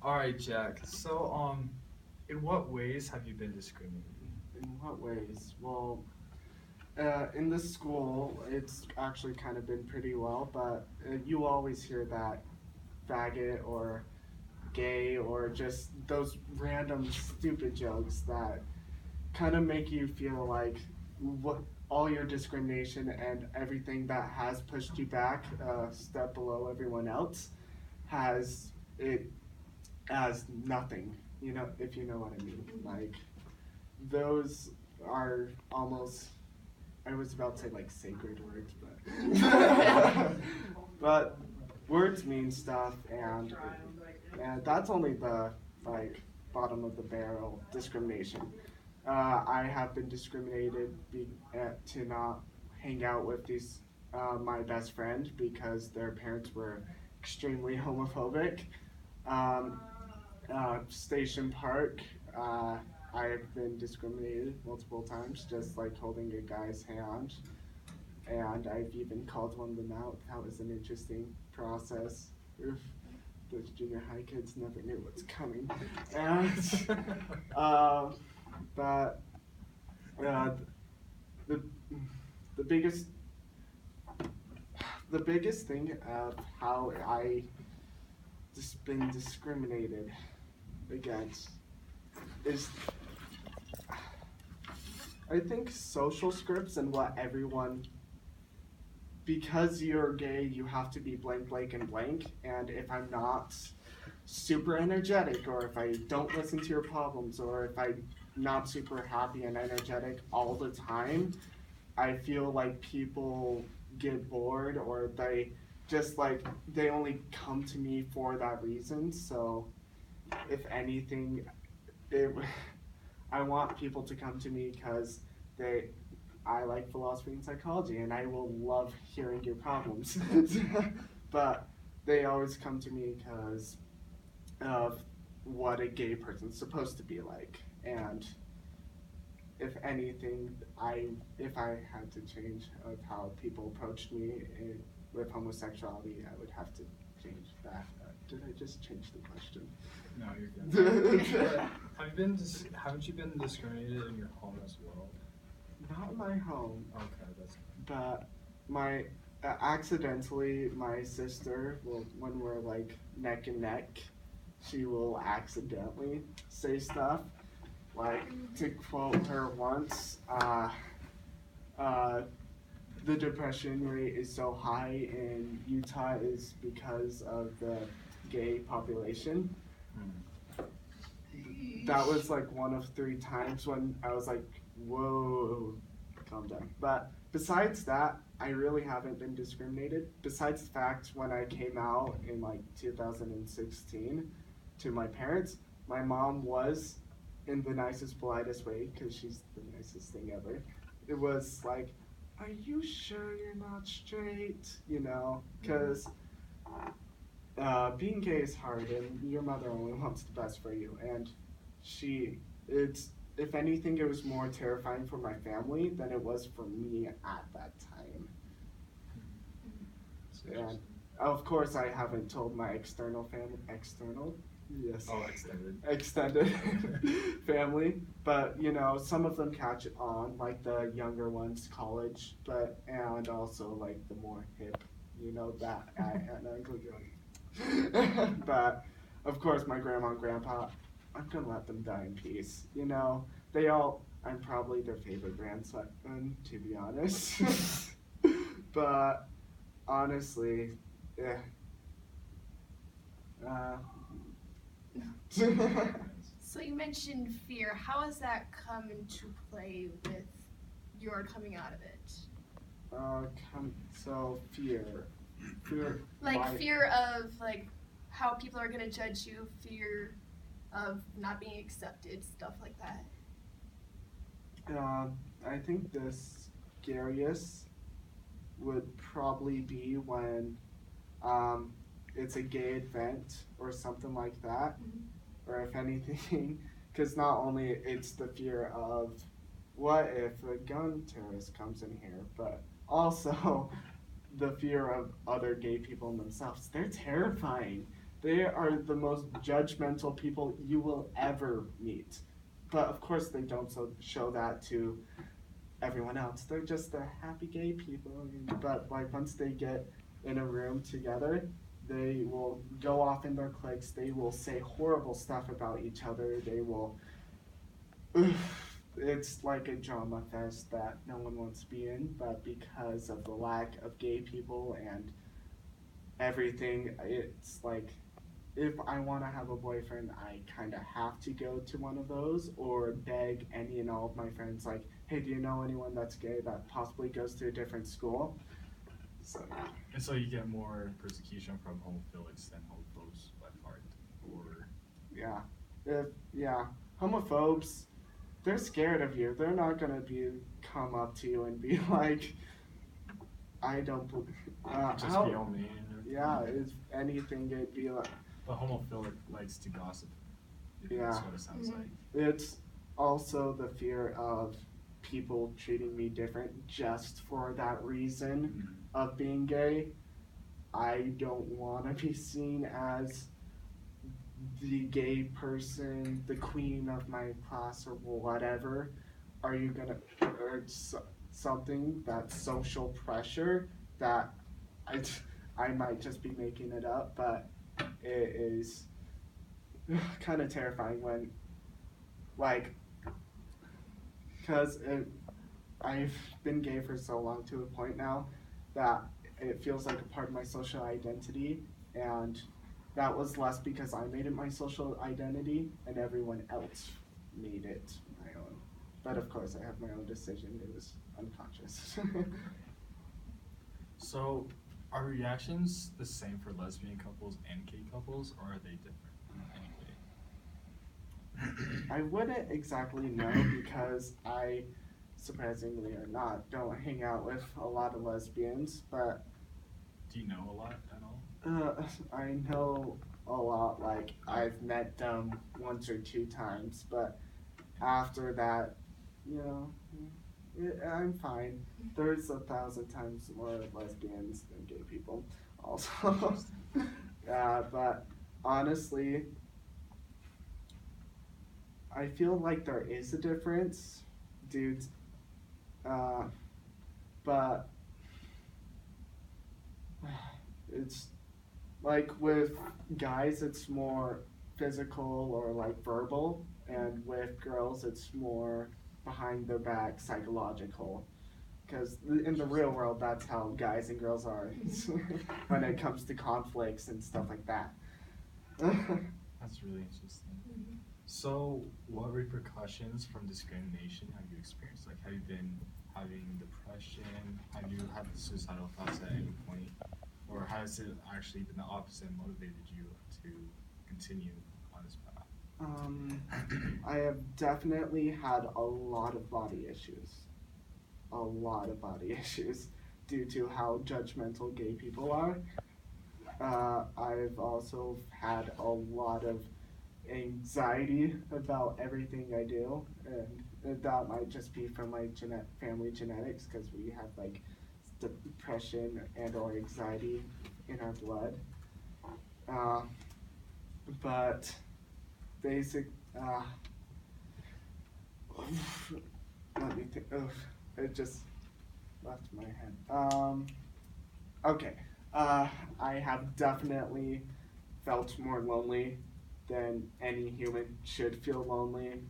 All right, Jack. So, in what ways have you been discriminated? In what ways? Well, in the school, it's actually kind of been pretty well, but you always hear that faggot or gay or just those random stupid jokes that kind of make you feel like what all your discrimination and everything that has pushed you back a step below everyone else has it as nothing. You know, if you know what I mean. Like those are almost I was about to say like sacred words, but but words mean stuff, and that's only the like bottom of the barrel discrimination. I have been discriminated to not hang out with these my best friend because their parents were extremely homophobic. Um, Station Park, I've been discriminated multiple times, just like holding a guy's hand, and I've even called one of them out. That was an interesting process. Oof, those junior high kids never knew what's coming. And but the the biggest the biggest thing of how I just been discriminated against is I think social scripts and what everyone because you're gay you have to be blank blank and blank, and if I'm not super energetic or if I don't listen to your problems or if I'm not super happy and energetic all the time, I feel like people get bored or they just like they only come to me for that reason. So if anything, it, I want people to come to me because I like philosophy and psychology, and I will love hearing your problems. But they always come to me because of what a gay person's supposed to be like, and if anything, if I had to change of how people approached me with homosexuality, I would have to change that. Did I just change the question? No, you're good. Haven't you been discriminated in your home as well? Not in my home. Okay, that's. But my accidentally, my sister will when we're like neck and neck, she will accidentally say stuff. Like to quote her once, the depression rate is so high in Utah is because of the gay population. That was like one of 3 times when I was like, whoa, calm down. But besides that, I really haven't been discriminated. Besides the fact when I came out in like 2016 to my parents, my mom was in the nicest, politest way, because she's the nicest thing ever. It was like, are you sure you're not straight? You know, because being gay is hard, and your mother only wants the best for you. And it's if anything, it was more terrifying for my family than it was for me at that time. And of course, I haven't told my external family. External? Yes. Oh, extended. Extended family, but you know, some of them catch it on, like the younger ones, college, and also like the more hip, you know, that and but of course, my grandma and grandpa, I'm gonna let them die in peace. You know, I'm probably their favorite grandson, to be honest. But honestly, yeah. So you mentioned fear. How has that come into play with your coming out of it? So fear, Like fear of like how people are gonna judge you, fear of not being accepted, stuff like that. I think the scariest would probably be when it's a gay event or something like that, or if anything, because not only it's the fear of what if a gun terrorist comes in here, but also the fear of other gay people themselves. They're terrifying. They are the most judgmental people you will ever meet. But of course, they don't show that to everyone else. They're just the happy gay people. But like once they get in a room together, they will go off in their cliques. They will say horrible stuff about each other. They will. It's like a drama fest that no one wants to be in. But because of the lack of gay people and everything, it's like if I want to have a boyfriend, I kind of have to go to one of those or beg any and all of my friends, like, hey, do you know anyone that's gay that possibly goes to a different school? So, And so you get more persecution from homophilics than homophobes by heart, or yeah, homophobes, they're scared of you. They're not gonna come up to you and be like, I don't believe. just be all mean. Yeah, if anything, it'd be like. But homophilic likes to gossip. Yeah. That's what it sounds like. It's also the fear of people treating me different just for that reason of being gay. I don't want to be seen as the gay person, the queen of my class, or whatever. Are you gonna, or something that's social pressure that I might just be making it up, but it is kind of terrifying when, like, because I've been gay for so long to a point now that it feels like a part of my social identity, and that was less because I made it my social identity and everyone else made it my own. But of course, I have my own decision. It was unconscious. So, are reactions the same for lesbian couples and gay couples, or are they different in any way? I wouldn't exactly know because I, surprisingly or not, don't hang out with a lot of lesbians, but Do you know a lot at all? I know a lot, like I've met them once or two times, but after that, you know, I'm fine. There's 1,000 times more lesbians than gay people, also. But honestly, I feel like there is a difference, dude. But it's like with guys, it's more physical or like verbal, and with girls, it's more behind their back psychological. Because in the real world, that's how guys and girls are when it comes to conflicts and stuff like that. That's really interesting. So, what repercussions from discrimination have you experienced? Like, have you been having depression? Have you had the suicidal thoughts at any point? Or has it actually been the opposite and motivated you to continue on this path? I have definitely had a lot of body issues. A lot of body issues due to how judgmental gay people are. I've also had a lot of anxiety about everything I do, and that might just be from my family genetics, because we have like depression and or anxiety in our blood. But basic, let me think. It just left my head. Okay. I have definitely felt more lonely than any human should feel lonely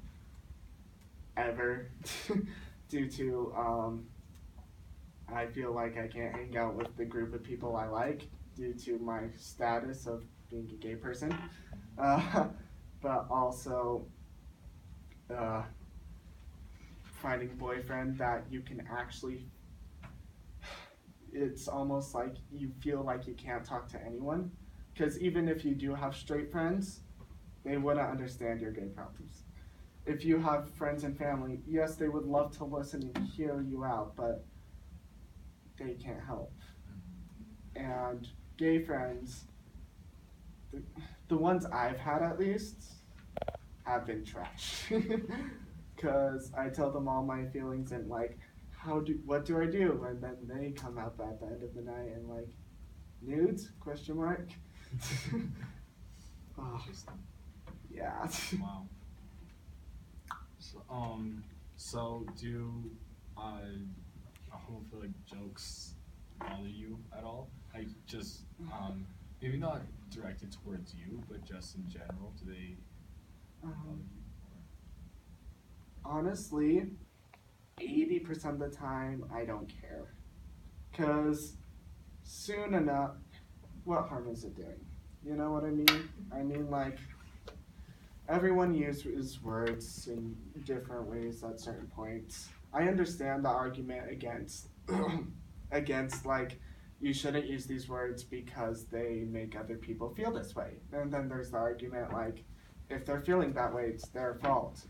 ever due to I feel like I can't hang out with the group of people I like due to my status of being a gay person, but also finding a boyfriend that you can actually, it's almost like you feel like you can't talk to anyone, because even if you do have straight friends, they wouldn't understand your gay problems. If you have friends and family, yes, they would love to listen and hear you out, but they can't help. And gay friends, the ones I've had at least, have been trash. Because I tell them all my feelings and like, what do I do? And then they come up at the end of the night and like, nudes? Question mark. interesting. Yeah. Wow. So do homophilic jokes bother you at all? Like just maybe not directed towards you, but just in general, do they bother you? Honestly, 80% of the time, I don't care. Because soon enough, what harm is it doing? You know what I mean? I mean, like, everyone uses words in different ways at certain points. I understand the argument against, against, like, you shouldn't use these words because they make other people feel this way. And then there's the argument, like, if they're feeling that way, it's their fault.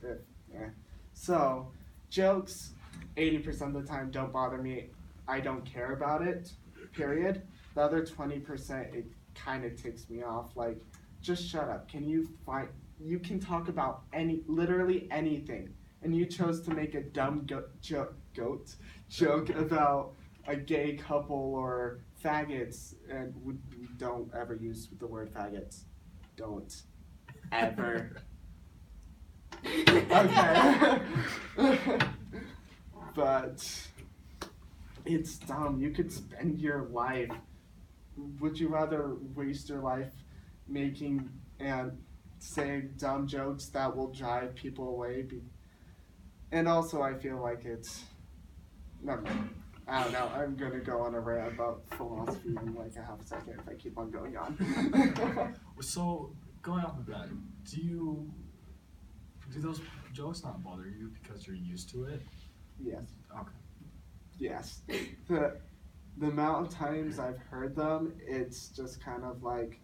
So, jokes, 80% of the time don't bother me. I don't care about it, period. The other 20%, it kind of ticks me off. Like, just shut up. You can talk about literally anything. And you chose to make a dumb joke about a gay couple or faggots. And we don't ever use the word faggots. Don't. Ever. Okay. But it's dumb. You could spend your life. Would you rather waste your life making and saying dumb jokes that will drive people away? And also, I feel like it's. Never mind. I don't know. I'm gonna go on a rant about philosophy in like a half a second if I keep on going on. So going off of that, do those jokes not bother you because you're used to it? Yes. Okay. Yes. The amount of times I've heard them, it's just kind of like,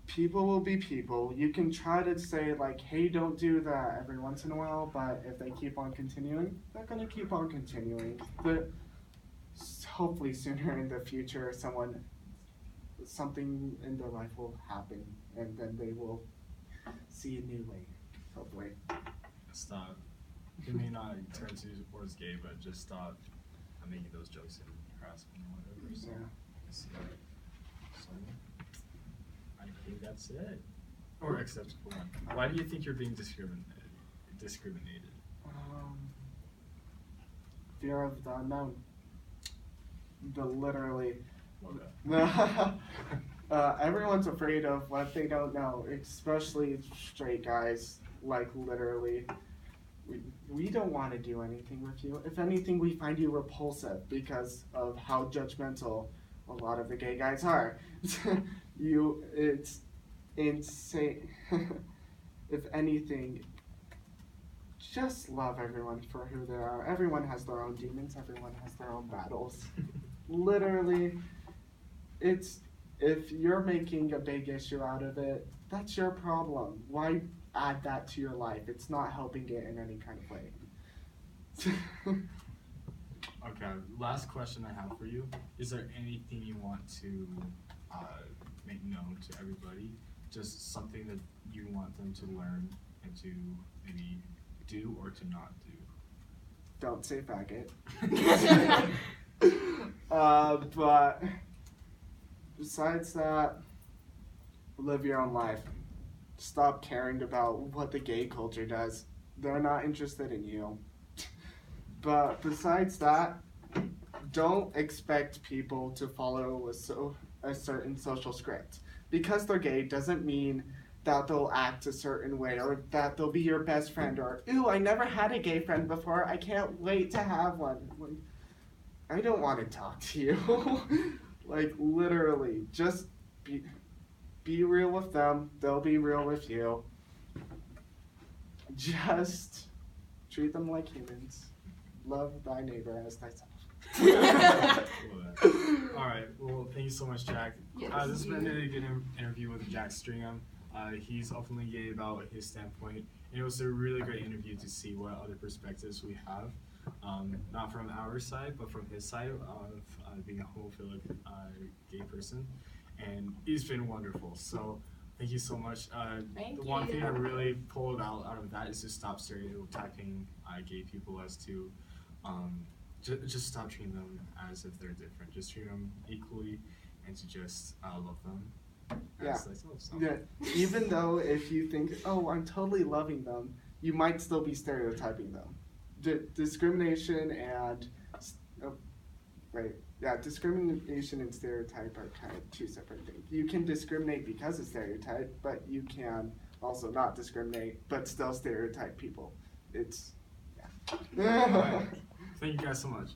people will be people. You can try to say like, hey, don't do that every once in a while, but if they keep on continuing, they're going to keep on continuing. But hopefully sooner in the future, something in their life will happen, and then they will see a new way, hopefully. Stop. You may not turn towards gay, but just stop making those jokes and harassment or whatever. So, Yeah. So I think that's it. Or acceptable. Why do you think you're being discriminated? Fear of the unknown. Literally. Everyone's afraid of what they don't know, especially straight guys. Like, literally. We don't want to do anything with you. If anything, we find you repulsive because of how judgmental a lot of the gay guys are. It's insane. If anything, just love everyone for who they are. Everyone has their own demons. Everyone has their own battles. Literally, if you're making a big issue out of it, that's your problem. Why add that to your life? It's not helping it in any kind of way. Okay, last question I have for you. Is there anything you want to make known to everybody? Just something that you want them to learn and to maybe do or to not do? Don't say faggot. But besides that, live your own life. Stop caring about what the gay culture does. They're not interested in you. But besides that, don't expect people to follow a certain social script. Because they're gay doesn't mean that they'll act a certain way or that they'll be your best friend or, ooh, I never had a gay friend before. I can't wait to have one. Like, I don't want to talk to you. Like, literally, just be real with them. They'll be real with you. Just treat them like humans. Love thy neighbor as thyself. Alright, well, thank you so much, Jack. Yes, this has been a really good interview with Jack Stringham. He's openly gay about his standpoint, and it was a really great interview to see what other perspectives we have. Not from our side, but from his side of being a homophilic gay person. And he's been wonderful. So thank you so much. Thank one you. thing I really pulled out of that is to stop stereotyping gay people as to just stop treating them as if they're different. Just treat them equally and to just love them Yeah. That's nice. Yeah. Even though if you think, oh, I'm totally loving them, you might still be stereotyping them. Discrimination and discrimination and stereotype are kind of two separate things. You can discriminate because of stereotype, but you can also not discriminate but still stereotype people. It's All right. Thank you guys so much.